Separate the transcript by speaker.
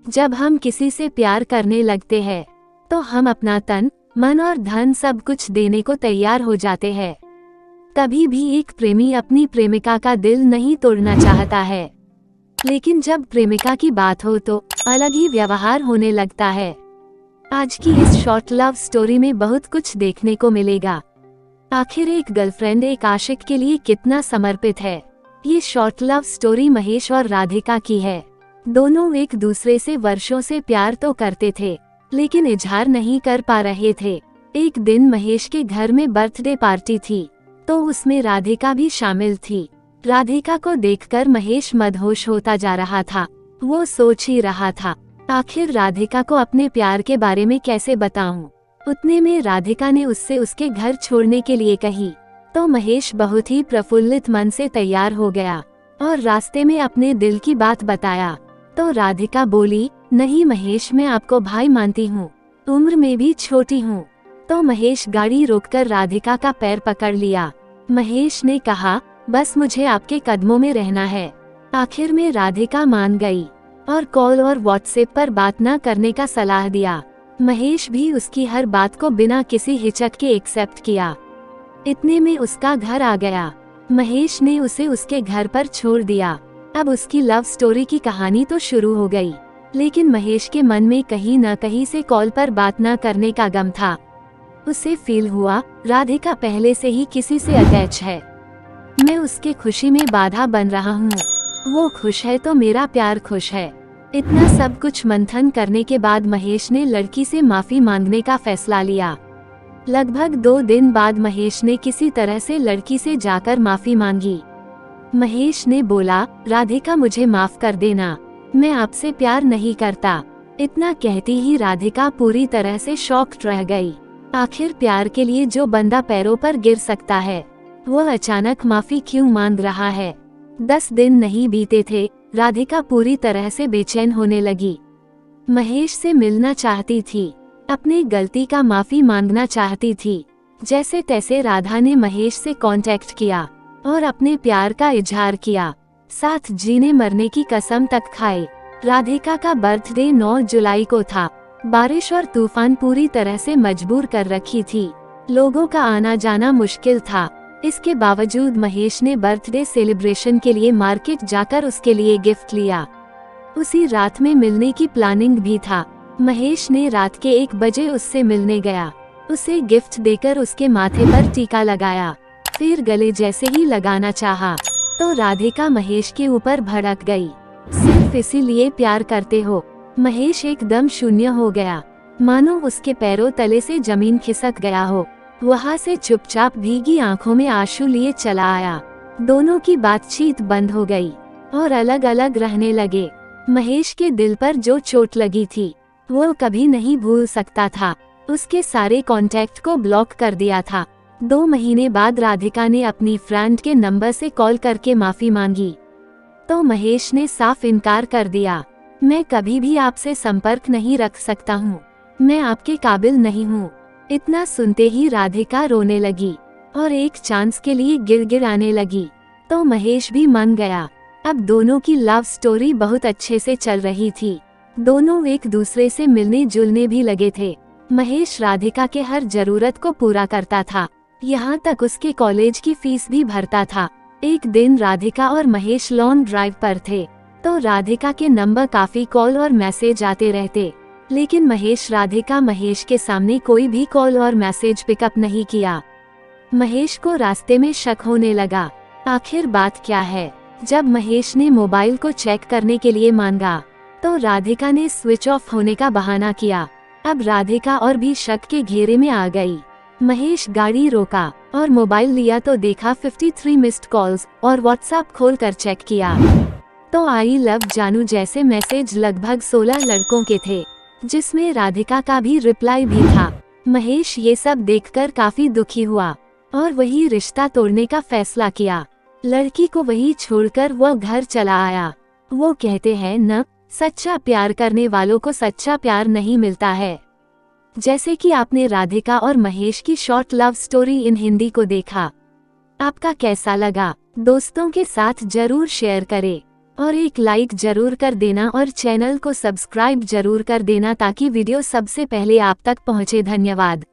Speaker 1: जब हम किसी से प्यार करने लगते हैं तो हम अपना तन, मन और धन सब कुछ देने को तैयार हो जाते हैं। कभी भी एक प्रेमी अपनी प्रेमिका का दिल नहीं तोड़ना चाहता है, लेकिन जब प्रेमिका की बात हो तो अलग ही व्यवहार होने लगता है। आज की इस शॉर्ट लव स्टोरी में बहुत कुछ देखने को मिलेगा। आखिर एक गर्लफ्रेंड एक आशिक के लिए कितना समर्पित है। ये शॉर्ट लव स्टोरी महेश और राधिका की है। दोनों एक दूसरे से वर्षों से प्यार तो करते थे, लेकिन इजहार नहीं कर पा रहे थे। एक दिन महेश के घर में बर्थडे पार्टी थी, तो उसमें राधिका भी शामिल थी। राधिका को देखकर महेश मदहोश होता जा रहा था। वो सोच ही रहा था, आखिर राधिका को अपने प्यार के बारे में कैसे बताऊं। उतने में राधिका ने उससे उसके घर छोड़ने के लिए कही, तो महेश बहुत ही प्रफुल्लित मन से तैयार हो गया और रास्ते में अपने दिल की बात बताया। तो राधिका बोली, नहीं महेश, मैं आपको भाई मानती हूँ, उम्र में भी छोटी हूँ। तो महेश गाड़ी रोककर राधिका का पैर पकड़ लिया। महेश ने कहा, बस मुझे आपके कदमों में रहना है। आखिर में राधिका मान गई और कॉल और व्हाट्सएप पर बात न करने का सलाह दिया। महेश भी उसकी हर बात को बिना किसी हिचक के एक्सेप्ट किया। इतने में उसका घर आ गया। महेश ने उसे उसके घर पर छोड़ दिया। अब उसकी लव स्टोरी की कहानी तो शुरू हो गई, लेकिन महेश के मन में कहीं न कहीं से कॉल पर बात न करने का गम था। उसे फील हुआ राधिका पहले से ही किसी से अटैच है। मैं उसके खुशी में बाधा बन रहा हूँ। वो खुश है तो मेरा प्यार खुश है। इतना सब कुछ मंथन करने के बाद महेश ने लड़की से माफी मांगने का फैसला लिया। लगभग 2 दिन बाद महेश ने किसी तरह से लड़की से जाकर माफी मांगी। महेश ने बोला, राधिका मुझे माफ कर देना, मैं आपसे प्यार नहीं करता। इतना कहती ही राधिका पूरी तरह से शॉक्ड रह गई। आखिर प्यार के लिए जो बंदा पैरों पर गिर सकता है, वो अचानक माफी क्यों मांग रहा है। 10 दिन नहीं बीते थे, राधिका पूरी तरह से बेचैन होने लगी। महेश से मिलना चाहती थी, अपनी गलती का माफी मांगना चाहती थी। जैसे तैसे राधा ने महेश से कांटेक्ट किया और अपने प्यार का इजहार किया। साथ जीने मरने की कसम तक खाई। राधिका का बर्थडे 9 जुलाई को था। बारिश और तूफान पूरी तरह से मजबूर कर रखी थी। लोगों का आना जाना मुश्किल था। इसके बावजूद महेश ने बर्थडे सेलिब्रेशन के लिए मार्केट जाकर उसके लिए गिफ्ट लिया। उसी रात में मिलने की प्लानिंग भी था। महेश ने रात के 1 बजे उससे मिलने गया। उसे गिफ्ट देकर उसके माथे पर टीका लगाया, फिर गले जैसे ही लगाना चाहा, तो राधिका महेश के ऊपर भड़क गई। सिर्फ इसीलिए प्यार करते हो। महेश एकदम शून्य हो गया, मानो उसके पैरों तले से जमीन खिसक गया हो। वहाँ से चुपचाप भीगी आंखों में आंसू लिए चला आया। दोनों की बातचीत बंद हो गई और अलग अलग रहने लगे। महेश के दिल पर जो चोट लगी थी वो कभी नहीं भूल सकता था। उसके सारे कांटेक्ट को ब्लॉक कर दिया था। 2 महीने बाद राधिका ने अपनी फ्रेंड के नंबर से कॉल करके माफी मांगी, तो महेश ने साफ इनकार कर दिया। मैं कभी भी आपसे संपर्क नहीं रख सकता हूँ, मैं आपके काबिल नहीं हूँ। इतना सुनते ही राधिका रोने लगी और एक चांस के लिए गिड़गिड़ाने लगी, तो महेश भी मान गया। अब दोनों की लव स्टोरी बहुत अच्छे से चल रही थी। दोनों एक दूसरे से मिलने जुलने भी लगे थे। महेश राधिका के हर जरूरत को पूरा करता था, यहाँ तक उसके कॉलेज की फीस भी भरता था। एक दिन राधिका और महेश लॉन्ग ड्राइव पर थे, तो राधिका के नंबर काफी कॉल और मैसेज आते रहते, लेकिन महेश के सामने कोई भी कॉल और मैसेज पिकअप नहीं किया। महेश को रास्ते में शक होने लगा, आखिर बात क्या है। जब महेश ने मोबाइल को चेक करने के लिए मांगा, तो राधिका ने स्विच ऑफ होने का बहाना किया। अब राधिका और भी शक के घेरे में आ गई। महेश गाड़ी रोका और मोबाइल लिया तो देखा 53 मिस्ड कॉल्स और व्हाट्सएप खोलकर चेक किया, तो आई लव जानू जैसे मैसेज लगभग 16 लड़कों के थे, जिसमें राधिका का भी रिप्लाई भी था। महेश ये सब देखकर काफी दुखी हुआ और वही रिश्ता तोड़ने का फैसला किया। लड़की को वही छोड़कर वो घर चला आया। वो कहते हैं न, सच्चा प्यार करने वालों को सच्चा प्यार नहीं मिलता है। जैसे कि आपने राधिका और महेश की short love story in Hindi को देखा, आपका कैसा लगा दोस्तों के साथ जरूर शेयर करें। और एक लाइक जरूर कर देना और चैनल को सब्सक्राइब जरूर कर देना ताकि वीडियो सबसे पहले आप तक पहुंचे। धन्यवाद।